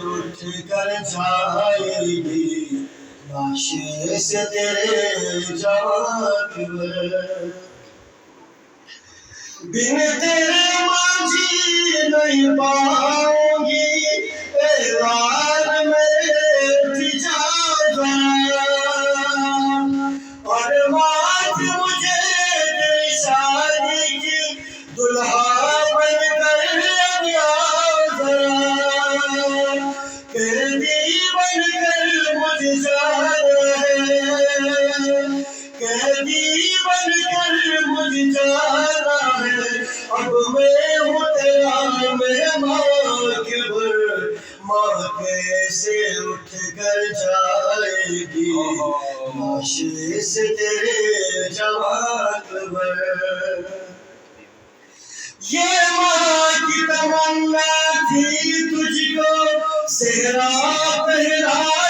उठ कर जाएगी लाशें से तेरे जवान में। बिन तेरे मांझी नहीं पाऊंगी रात में जागा और माथ मुझे तेरी शादी की दुल्हा बनकर कैदी बनकर मुझे जाना है, कैदी बनकर मुझे जाना है। अब मैं हूँ तेरा मेहमान किबर, माँ कैसे उठ कर जाएगी लाशें से तेरे जवान पर। ये माँ की तमन्ना थी तुझको सेहरा पहरा